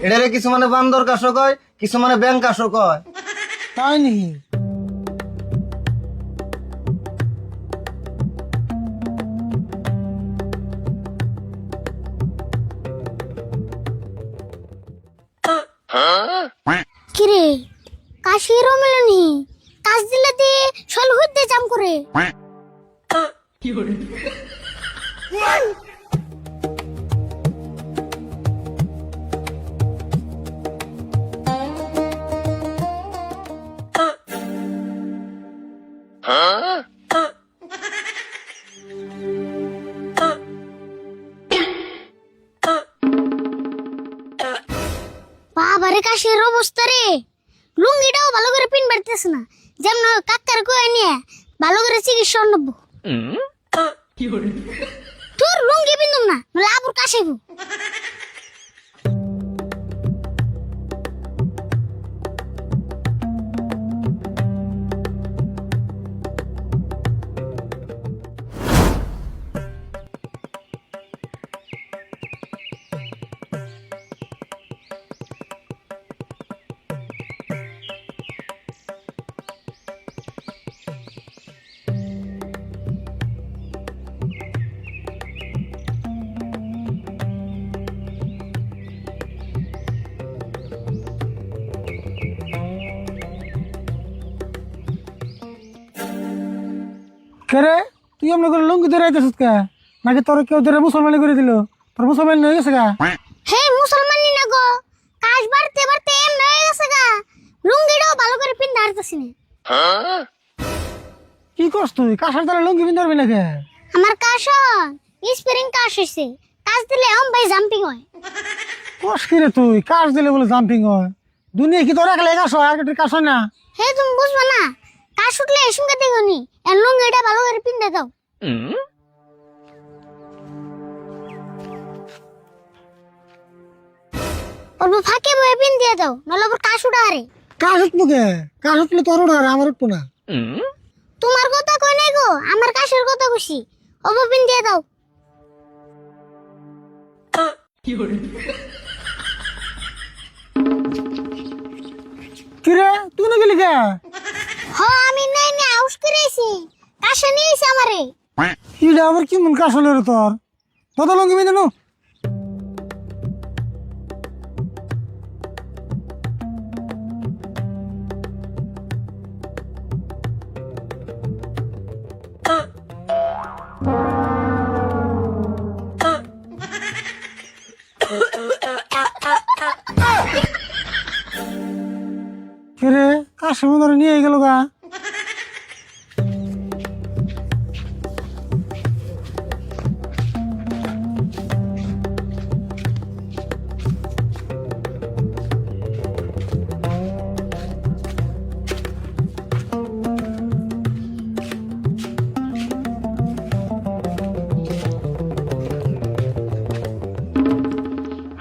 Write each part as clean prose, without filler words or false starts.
এটারে কিছু মানে বান্দর কাশো কয়, কিছু মানে ব্যাংক কাশো কয়। তাই নাকি? কিরে কাশিরও মেলেনি, কাজ দিলে দিয়ে শল হইতে জাম করে। বাবারে কাশির অবস্থা রে, লুঙ্গিটাও ভালো করে পিন পারতেছ না, যেমন কাকার কয়ে নিয়ে ভালো করে চিকিৎসা নেব। তোর লুঙ্গি পিন্দুম না, নলে আবুর কাশাইব। কে রে, তুই এমনি করে লুঙ্গি ধরে আইতেছিস কে? নাকি তোর কেউ ধরে মুসলমানি করে দিল? তোর মুসলমান হয়ে গেছে গা? হে মুসলমানি না গো, কাজ বাড়তে বাড়তে এম হয়ে গেছে গা, লুঙ্গিটাও ভালো করে পিন দাঁড়াতেছি না। কি করছ তুই? কাঁসার তালে লুঙ্গি পিন ধরবি নাকি? আমার কাশ স্প্রিং কাশ হয়েছে, কাজ দিলে এম ভাই জাম্পিং হয়। কস কি রে তুই? কাজ দিলে বলে জাম্পিং হয়? দুনিয়া কি তোর একলাই কাশ হয়, আর কেউ কাশ হয় না? হে তুমি বুঝবা না, কাশ উঠলে এসুমকে দেখনি, এর লুঙ্গিটা ভালো করে পিন দাও। অল্প ফাঁকে বয়ে পিন দিয়ে দাও, নলে আবার কাশ উঠা হারে। কাশ উঠবো কে? কাশ উঠলে তোর উঠার, আমার উঠবো না। তোমার কথা কই নাই গো, আমার কাশের কথা কইছি, অল্প পিন দিয়ে দাও। কি রে, তুই না গেলি কে? হ আমি নাই না আউস করেছি, কাশে নিয়েছে আমারে। ইটা আবার কি মন কাশ হলো রে তোর? কত লুঙ্গি পিন দেনু? কে রে, কাশের মতো নিয়ে গেল গা?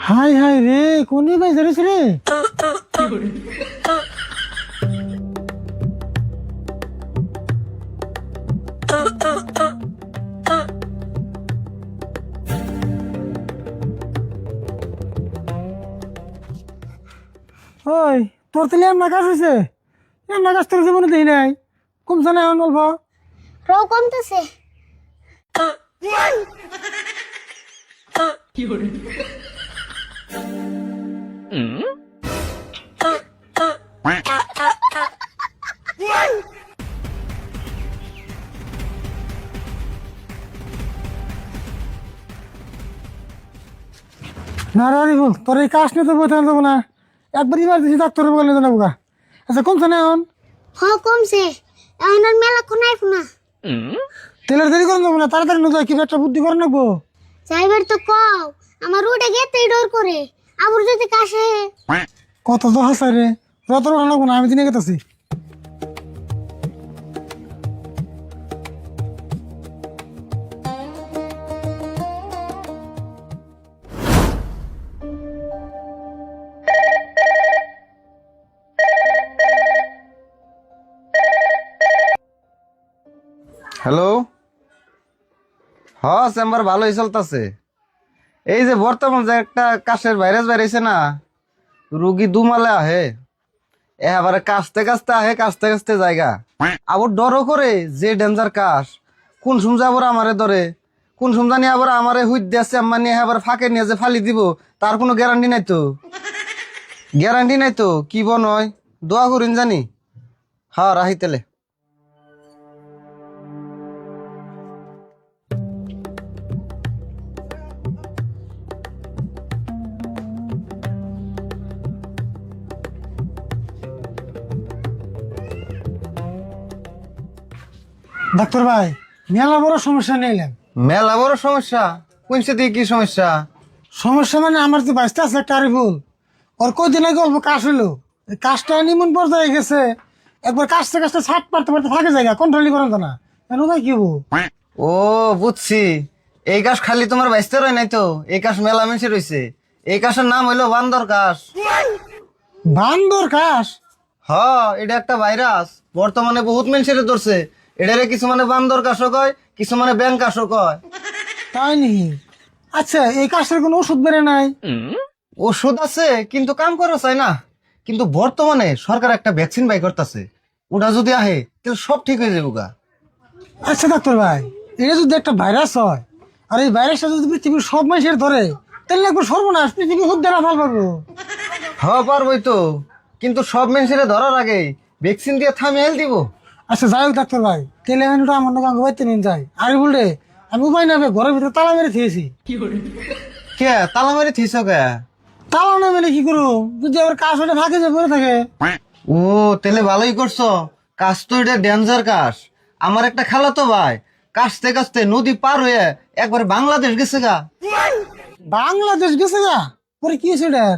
হাই হাই রে, কোন ভাই ধরেছ রে? ওই তোর তাহলে এমন কাজ হয়েছে? এমন কাজ তোর জীবনে দেখি নাই, কমছে না এখন অল্প? রও কমতেছে। না রে বল, তোর এই কাজ নিয়ে তো বইতে যাবো না, একবার ইমার্জেন্সি ডাক্তারের বলে জানাবো গা। আচ্ছা কমছে না এখন? হ কমছে, এখন আর মেলা কোন আইফো না। তেলের দেরি করে যাবো না, তাড়াতাড়ি নয় কি একটা বুদ্ধি করে নেবো। যাইবার তো কও, আমার উঠে গেতেই ডর করে, আবার যদি কাশে। কত তো হাসাই রে, রত রান্না না, আমি দিনে গেতেছি। হ্যালো, হ্যাঁ চেম্বার ভালোই চলতেছে। এই যে বর্তমান যে একটা কাশের ভাইরাস বেরিয়েছে না, রুগী দুমালে আহে, এবারে কাশতে কাশতে আহে, কাশতে কাশতে জায়গা আবার ডরও করে যে ডেঞ্জার কাশ, কোন সময় আবার আমারে ধরে, কোন সময় জানি আবার আমারে হুইট দিয়েছে আম্মা নিয়ে আবার ফাঁকে নিয়ে যে ফালি দিব, তার কোনো গ্যারান্টি নাই তো, গ্যারান্টি নাই তো। কি বনয় দোয়া করিন জানি। হ্যাঁ রাহি তেলে। ডাক্তার ভাই, মেলা বড় সমস্যা নিলাম। মেলা বড় সমস্যা? কোনছে দিয়ে কি সমস্যা? সমস্যা মানে আমার যে বাইসটা আছে একটা আরিফুল, ওর কদিন আগে অল্প কাশ হলো, এই কাশটা নিমন পর্যায়ে গেছে, একবার কাশতে কাশতে ছাট পারতে পারতে থাকে জায়গা কন্ট্রোলই করেন না। কেন ভাই কি হবো? ও বুঝছি, এই কাশ খালি তোমার বাইসতে রয় নাই তো, এই কাশ মেলা মিশে রয়েছে। এই কাশের নাম হইলো বান্দর কাশ। বান্দর কাশ? হ, এটা একটা ভাইরাস, বর্তমানে বহুত মানুষের ধরছে। এটারে কিছু মানে বান্দর কাশও কয়, কিছু মানে ব্যাং কাশও কয়। তাই নাকি? আচ্ছা, এই কাশের কোনো ওষুধ বেড়ে নাই? ওষুধ আছে কিন্তু কাম করে চাই না। কিন্তু বর্তমানে সরকার একটা ভ্যাকসিন বাই করতেছে, ওটা যদি আহে তাহলে সব ঠিক হয়ে যাবো গা। আচ্ছা ডাক্তার ভাই, এটা যদি একটা ভাইরাস হয়, আর এই ভাইরাসটা যদি পৃথিবীর সব মানুষের ধরে, তাহলে একবার সর্বনাশ, পৃথিবী হুদ্দে না ফাল পারবো। হ পারবই তো, কিন্তু সব মানুষের ধরার আগে ভ্যাকসিন দিয়ে থামিয়ে দিব। আচ্ছা যাই হোক ডাক্তার ভাই, তাহলে আমি ওটা আমার নাম বাইতে নিয়ে যাই। আরে বললে আমি উপায় না পেয়ে ঘরের ভিতরে তালা মেরে থিয়েছি। কে তালা মারি থিস কে? তালা না মেরে কি করবো, যদি আবার কাশ ওটা ফাঁকে যে পড়ে থাকে। ও তাহলে ভালোই করছো, কাশ তো এটা ডেঞ্জার কাশ। আমার একটা খালাতো ভাই কাশতে কাশতে নদী পার হয়ে একবার বাংলাদেশ গেছে গা। বাংলাদেশ গেছে গা? পরে কি হয়েছে এটার?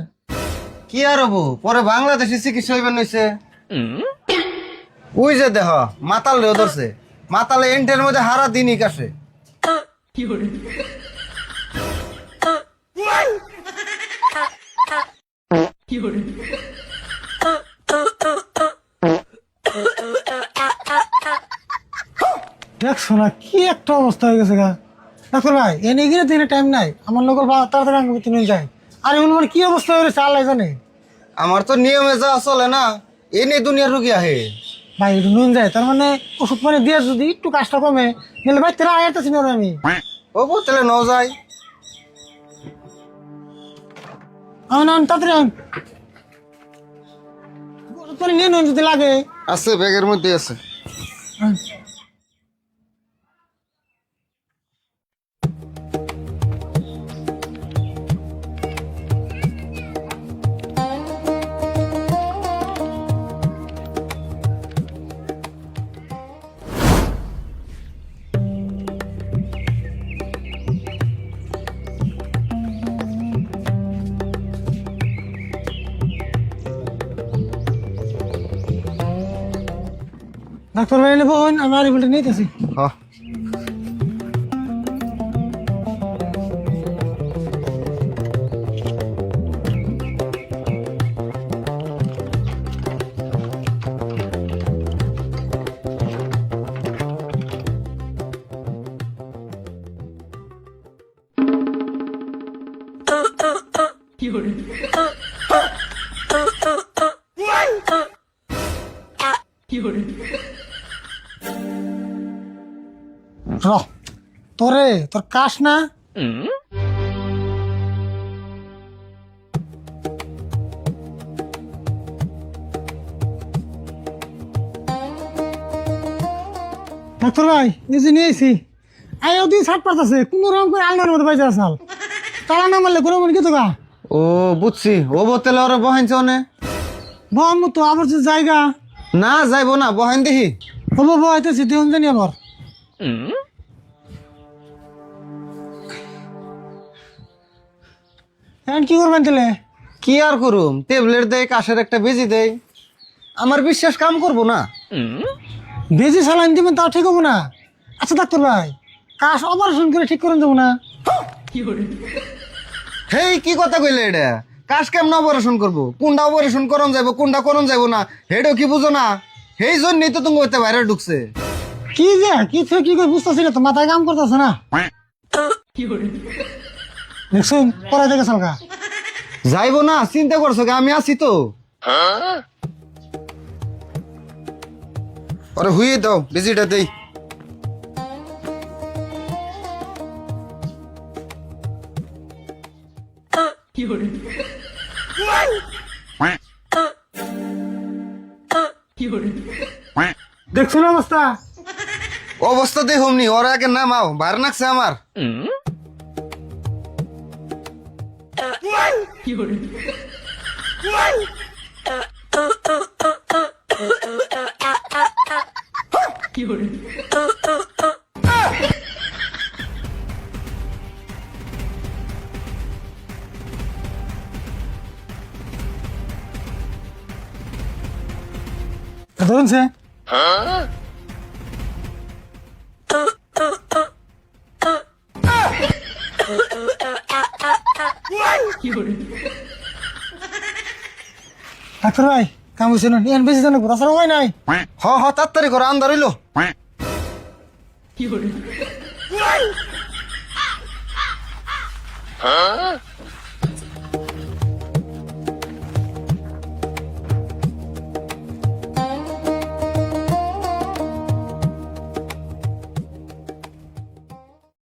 কি আর হবো, পরে বাংলাদেশে চিকিৎসা হইবেন হইছে। ওই যে দেহ মাতাল রেও ধরছে, মাতালে এন্টের মধ্যে হারা দিনই কাশে। দেখছো না কি একটা অবস্থা হয়ে গেছে গা। ডাক্তার ভাই এনে গিয়ে দিনে টাইম নাই, আমার লোকের তাড়াতাড়ি আঙ্গ নিয়ে যায়। আরে বলবো কি অবস্থা হয়েছে আল্লাহ জানে। আমার তো নিয়মে যা চলে না, এ নিয়ে দুনিয়ার রুগী আহে। ভাই একটু নুন যায়, তার মানে ওষুধ মানে দিয়ে যদি একটু কাজটা কমে, গেলে ভাই তেরা আয়াতেছি না আমি। ও তাহলে ন যায়। তাড়াতাড়ি ওষুধ পানি নিয়ে নুন যদি লাগে। আছে ব্যাগের মধ্যে আছে। আন। ডাক্তার ভাই নেবো, আমি আরিফুলটা নিতেছি। হ্যাঁ তোরে তোর কাশ না? ডাক্তার ভাই এই যে নিয়েছি, আই ওদিন ছাট পারতেছে, কোনো রকম করে আলনার মধ্যে বাইতে আসাল, তালা না মারলে কোনো মনে কি তো গা। ও বুঝছি, ও বোতলে ওরা বহাইছে অনে। বম তো আবার যে জায়গা না যাইবো না, বহাইন দেখি। হবো বহাইতেছি, দেউন জানি আবার। এখন কি করবেন তাহলে? কি আর করুম, ট্যাবলেট দেয়, কাশের একটা বেজি দেয়, আমার বিশ্বাস কাম করবো না। বেজি সালাইন দিবেন তাও ঠিক হবো না। আচ্ছা ডাক্তার ভাই, কাশ অপারেশন করে ঠিক করেন যাবো না? হেই কি কথা কইলে এটা? কাশ কেমন অপারেশন করবো? কোনটা অপারেশন করন যাইবো, কোনটা করন যাইবো না, হেডও কি বুঝো না? সেই জন্যই তো তুমি হইতে বাইরে ঢুকছে। কি যে কি থেকে কি করে বুঝতেছি না তো, মাথায় কাম করতেছে না। দেখছুন পরে থেকে সালকা যাইবো না চিন্তা করছো কি? আমি আছি তো। আরে হুইয়ে দাও বিজিটা দেই। দেখছুন অবস্থা অবস্থা দেখুমনি, ওরা আগে নামাও, বার নাকছে আমার। ধরুন সে ডাক্তার ভাই কাম হয়েছে না এন বেশি জানো রাস্তার হয় নাই হ হ তাড়াতাড়ি করো, আন্দার হইলো। Huh?